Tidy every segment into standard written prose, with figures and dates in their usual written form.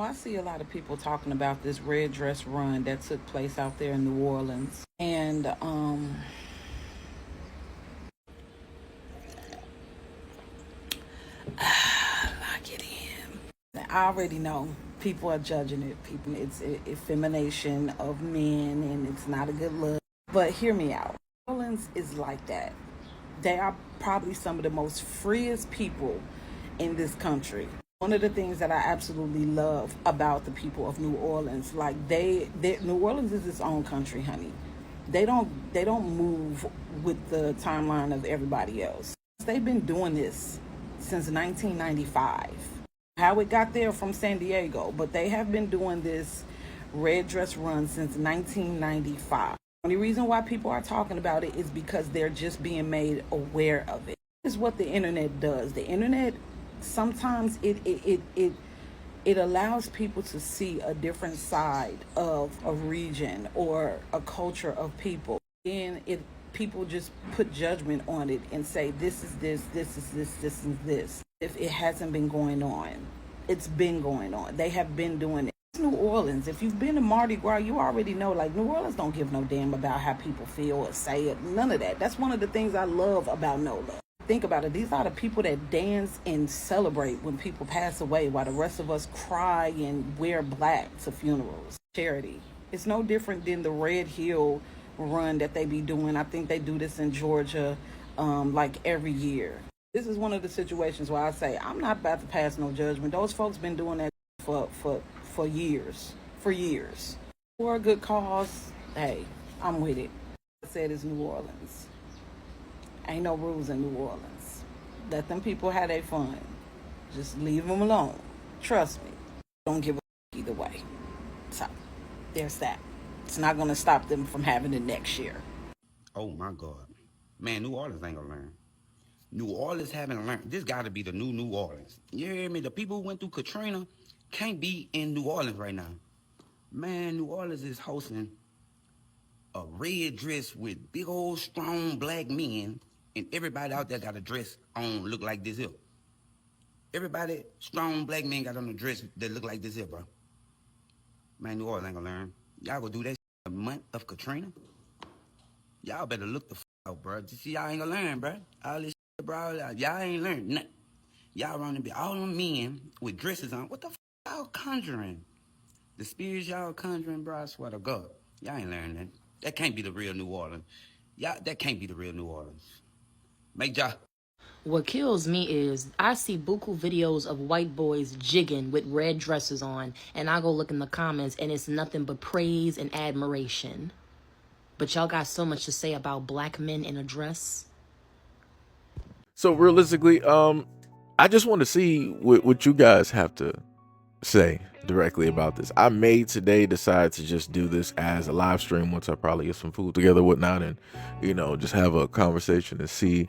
So I see a lot of people talking about this red dress run that took place out there in New Orleans. And lock it in. I already know people are judging it. People, it's effemination of men, and it's not a good look. But hear me out. New Orleans is like that. They are probably some of the most freest people in this country. One of the things that I absolutely love about the people of New Orleans, like New Orleans is its own country, honey. They don't move with the timeline of everybody else. They've been doing this since 1995. How it got there from San Diego, but they have been doing this red dress run since 1995. The only reason why people are talking about it is because they're just being made aware of it. This is what the internet does. The internet sometimes it allows people to see a different side of a region or a culture of people. And people just put judgment on it and say this is this, this is this, this is this. If it hasn't been going on, it's been going on. They have been doing it. It's New Orleans. If you've been to Mardi Gras, you already know, like, New Orleans don't give no damn about how people feel or say it. None of that. That's one of the things I love about NOLA. Think about it. These are the people that dance and celebrate when people pass away, while the rest of us cry and wear black to funerals. Charity. It's no different than the Red Hill run that they be doing. I think they do this in Georgia like every year. This is one of the situations where I say I'm not about to pass no judgment. Those folks been doing that for years. For a good cause, hey, I'm with it. I said it's New Orleans. Ain't no rules in New Orleans. Let them people have their fun. Just leave them alone. Trust me. Don't give a either way. So, there's that. It's not going to stop them from having it next year. Oh my God. Man, New Orleans ain't gonna learn. New Orleans haven't learned. This gotta be the New Orleans. You hear me? The people who went through Katrina can't be in New Orleans right now. Man, New Orleans is hosting a red dress with big old strong black men, and everybody out there got a dress on look like this here. Everybody, strong black men got on a dress that look like this here, bro. Man, New Orleans ain't gonna learn. Y'all gonna do that a month of Katrina? Y'all better look the out, bro. You see, y'all ain't gonna learn, bro. All this bro, y'all ain't learned nothing. Y'all running be all them men with dresses on. What the y'all conjuring? The spirits y'all conjuring, bro, I swear to God. Y'all ain't learned that. That can't be the real New Orleans. Y'all, that can't be the real New Orleans. Make y'all. What kills me is I see buku videos of white boys jigging with red dresses on, and I go look in the comments, and it's nothing but praise and admiration. But y'all got so much to say about black men in a dress. So realistically, I just want to see what you guys have to say directly about this. I may today decide to just do this as a live stream once I probably get some food together, whatnot, and just have a conversation and see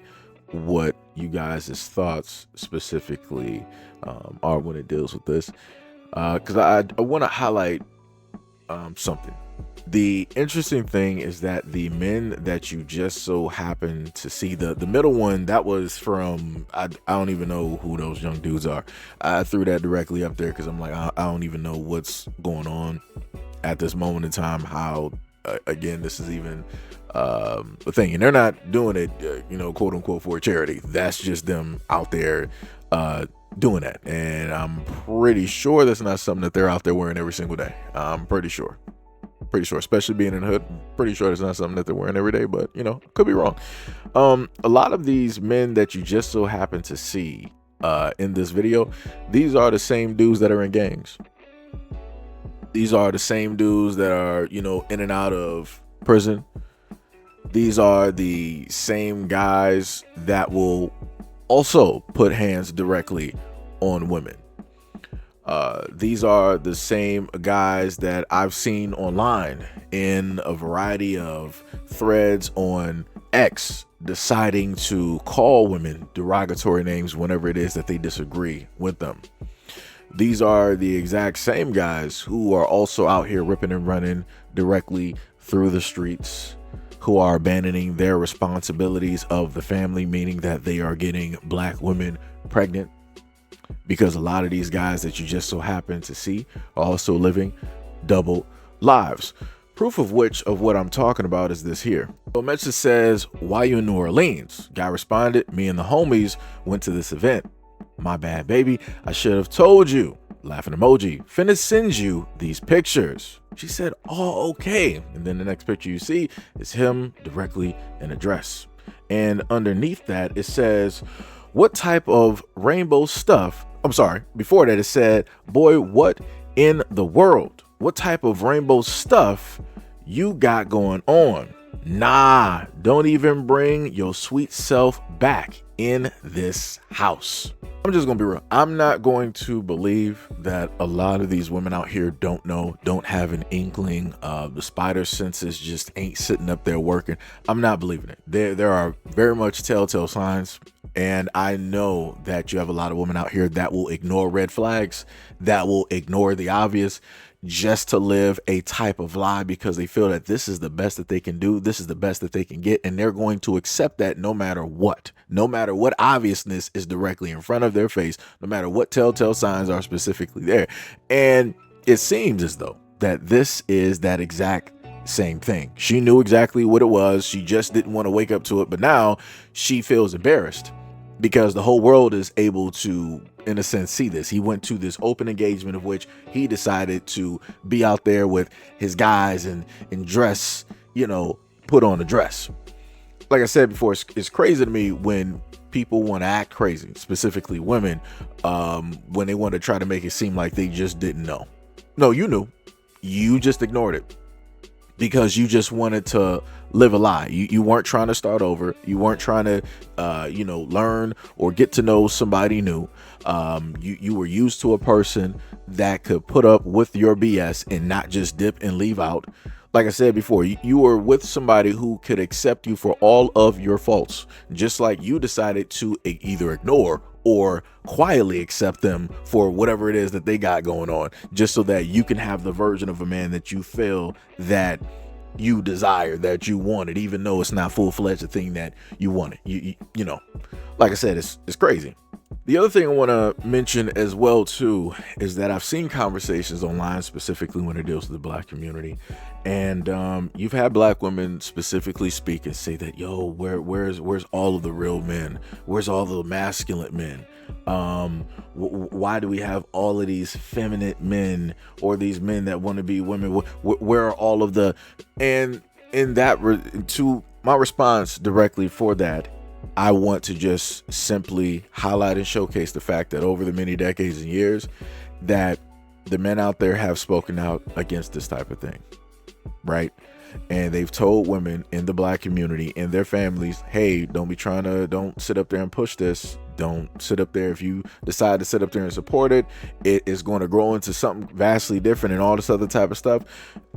what you guys' thoughts specifically are when it deals with this. Because I want to highlight something. The interesting thing is that the men that you just so happen to see, the middle one, that was from, I don't even know who those young dudes are. I threw that directly up there because I'm like, I don't even know what's going on at this moment in time, how, again, this is even a thing. And they're not doing it, quote unquote, for charity. That's just them out there doing that. And I'm pretty sure that's not something that they're out there wearing every single day. I'm pretty sure, especially being in the hood. Pretty sure it's not something that they're wearing every day, but could be wrong. A lot of these men that you just so happen to see in this video, these are the same dudes that are in gangs. These are the same dudes that are, in and out of prison. These are the same guys that will also put hands directly on women. These are the same guys that I've seen online in a variety of threads on X, deciding to call women derogatory names whenever it is that they disagree with them. These are the exact same guys who are also out here ripping and running directly through the streets, who are abandoning their responsibilities of the family, meaning that they are getting black women pregnant because a lot of these guys that you just so happen to see are also living double lives. Proof of which of what I'm talking about is this here. So a message says, why you in New Orleans? Guy responded, me and the homies went to this event. My bad, baby. I should have told you. Laughing emoji. Finna send you these pictures. She said, oh, okay. And then the next picture you see is him directly in a dress. And underneath that, it says, what type of rainbow stuff? I'm sorry. Before that, it said, boy, what in the world? What type of rainbow stuff you got going on? Nah, don't even bring your sweet self back in this house. I'm just gonna be real. I'm not going to believe that a lot of these women out here don't know, don't have an inkling. The spider senses just ain't sitting up there working. I'm not believing it. There are very much telltale signs. And I know that you have a lot of women out here that will ignore red flags, that will ignore the obvious, just to live a type of lie because they feel that this is the best that they can do. This is the best that they can get. And they're going to accept that no matter what obviousness is directly in front of their face, no matter what telltale signs are specifically there. And it seems as though that this is that exact same thing. She knew exactly what it was. She just didn't want to wake up to it. But now she feels embarrassed because the whole world is able to, in a sense, see this. He went to this open engagement of which he decided to be out there with his guys and dress, put on a dress. Like I said before, it's crazy to me when people want to act crazy, specifically women, when they want to try to make it seem like they just didn't know. No, you knew. You just ignored it because you just wanted to live a lie. You weren't trying to start over. You weren't trying to, learn or get to know somebody new. You were used to a person that could put up with your BS and not just dip and leave out. Like I said before, you were with somebody who could accept you for all of your faults, just like you decided to either ignore or quietly accept them for whatever it is that they got going on, just so that you can have the version of a man that you feel that you desire, that you wanted, even though it's not full-fledged a thing that you wanted. You know, like I said, it's crazy. The other thing I want to mention as well too is that I've seen conversations online, specifically when it deals with the Black community, and you've had Black women specifically speak and say that, yo, where's all of the real men? Where's all the masculine men? Why do we have all of these feminine men or these men that want to be women? Where are all of the? And in that, to my response directly for that, I want to just simply highlight and showcase the fact that over the many decades and years that the men out there have spoken out against this type of thing, right? And they've told women in the Black community and their families, hey, don't sit up there and push this. Don't sit up there. If you decide to sit up there and support it, it is going to grow into something vastly different and all this other type of stuff.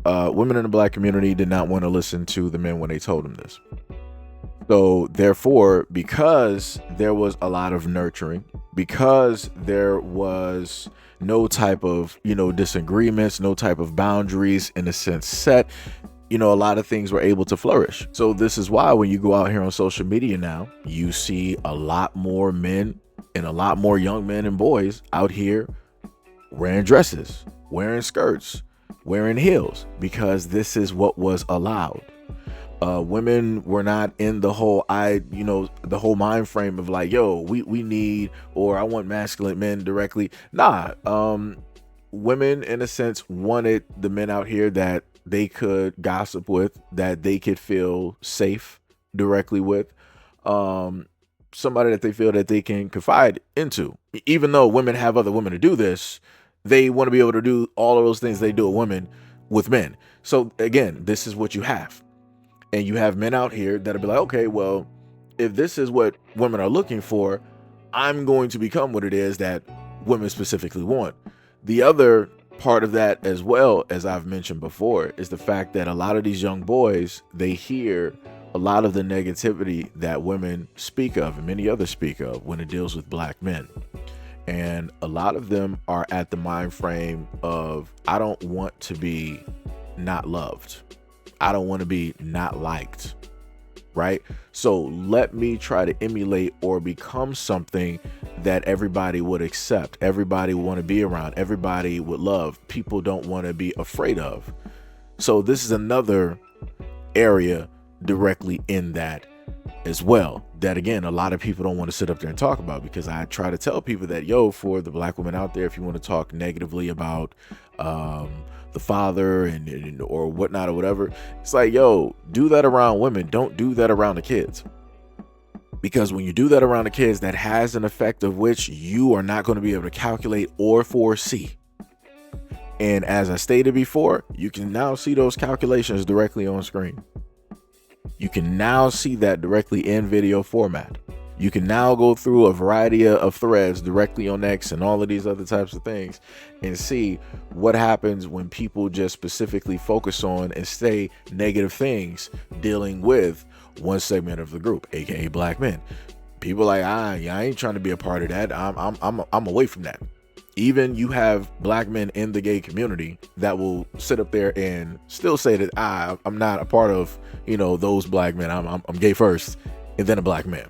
Women in the Black community did not want to listen to the men when they told them this. So therefore, because there was a lot of nurturing, because there was no type of, disagreements, no type of boundaries in a sense set, a lot of things were able to flourish. So this is why when you go out here on social media now, you see a lot more men and a lot more young men and boys out here wearing dresses, wearing skirts, wearing heels, because this is what was allowed. Women were not in the whole the whole mind frame of like, yo, we need, or I want masculine men directly. Nah, women in a sense wanted the men out here that they could gossip with, that they could feel safe directly with, somebody that they feel that they can confide into. Even though women have other women to do this, they want to be able to do all of those things they do with men. So again, this is what you have. And you have men out here that'll be like, okay, well, if this is what women are looking for, I'm going to become what it is that women specifically want. The other part of that, as well as I've mentioned before, is the fact that a lot of these young boys, they hear a lot of the negativity that women speak of and many others speak of when it deals with Black men. And a lot of them are at the mind frame of, I don't want to be not loved. I don't want to be not liked, right? So let me try to emulate or become something that everybody would accept, everybody would want to be around, everybody would love, people don't want to be afraid of. So this is another area directly in that as well, that again, a lot of people don't want to sit up there and talk about, because I try to tell people that, yo, for the black women out there, if you want to talk negatively about the father and or whatnot or whatever, it's like, yo, do that around women, don't do that around the kids. Because when you do that around the kids, that has an effect of which you are not going to be able to calculate or foresee. And as I stated before, you can now see those calculations directly on screen. You can now see that directly in video format. You can now go through a variety of threads directly on X and all of these other types of things and see what happens when people just specifically focus on and say negative things dealing with one segment of the group, aka black men. People like, I ain't trying to be a part of that. I'm away from that. Even you have black men in the gay community that will sit up there and still say that I'm not a part of, those black men. I'm gay first and then a black man.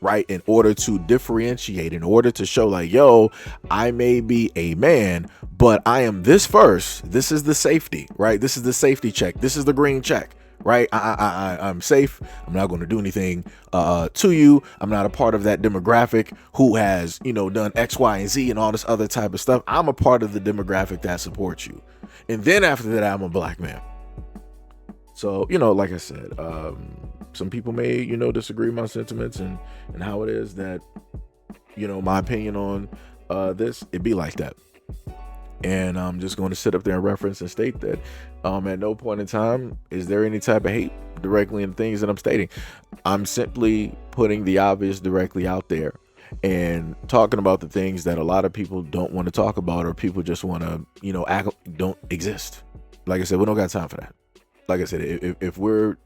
Right? In order to differentiate, in order to show like, yo, I may be a man, but I am this first. This is the safety, right? This is the safety check. This is the green check. Right? I'm safe. I'm not going to do anything to you. I'm not a part of that demographic who has, done X, Y, and Z and all this other type of stuff. I'm a part of the demographic that supports you. And then after that, I'm a black man. So, like I said, some people may, disagree with my sentiments and how it is that, my opinion on this, it be like that. And I'm just going to sit up there and reference and state that at no point in time is there any type of hate directly in things that I'm stating. I'm simply putting the obvious directly out there and talking about the things that a lot of people don't want to talk about, or people just want to, act don't exist. Like I said, we don't got time for that. Like I said, if we're,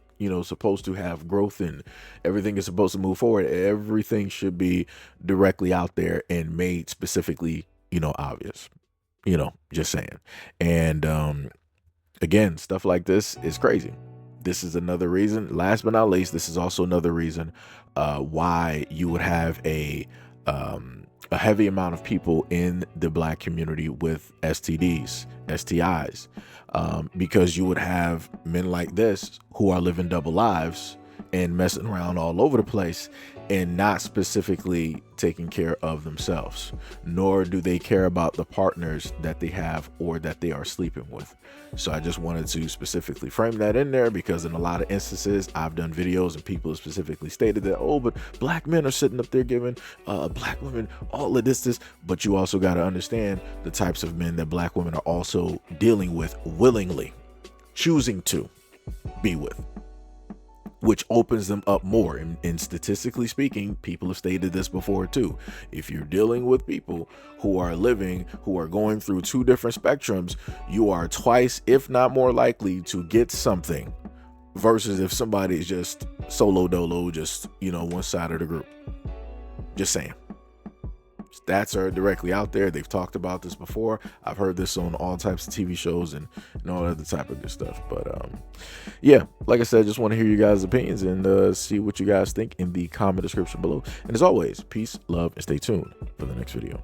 supposed to have growth and everything is supposed to move forward, everything should be directly out there and made specifically, obvious. Just saying. And again, stuff like this is crazy. This is another reason, last but not least, this is also another reason why you would have a heavy amount of people in the black community with STDs, STIs, because you would have men like this who are living double lives and messing around all over the place and not specifically taking care of themselves, nor do they care about the partners that they have or that they are sleeping with. So I just wanted to specifically frame that in there, because in a lot of instances I've done videos and people have specifically stated that, oh, but black men are sitting up there giving black women all of this, but you also got to understand the types of men that black women are also dealing with, willingly choosing to be with, which opens them up more. And statistically speaking, people have stated this before too. If you're dealing with people who are going through two different spectrums, you are twice, if not more likely to get something, versus if somebody is just solo dolo, just, one side of the group. Just saying. Stats are directly out there. They've talked about this before. I've heard this on all types of TV shows and all other type of good stuff. But yeah, like I said, just want to hear you guys' opinions and see what you guys think in the comment description below. And as always, peace, love, and stay tuned for the next video.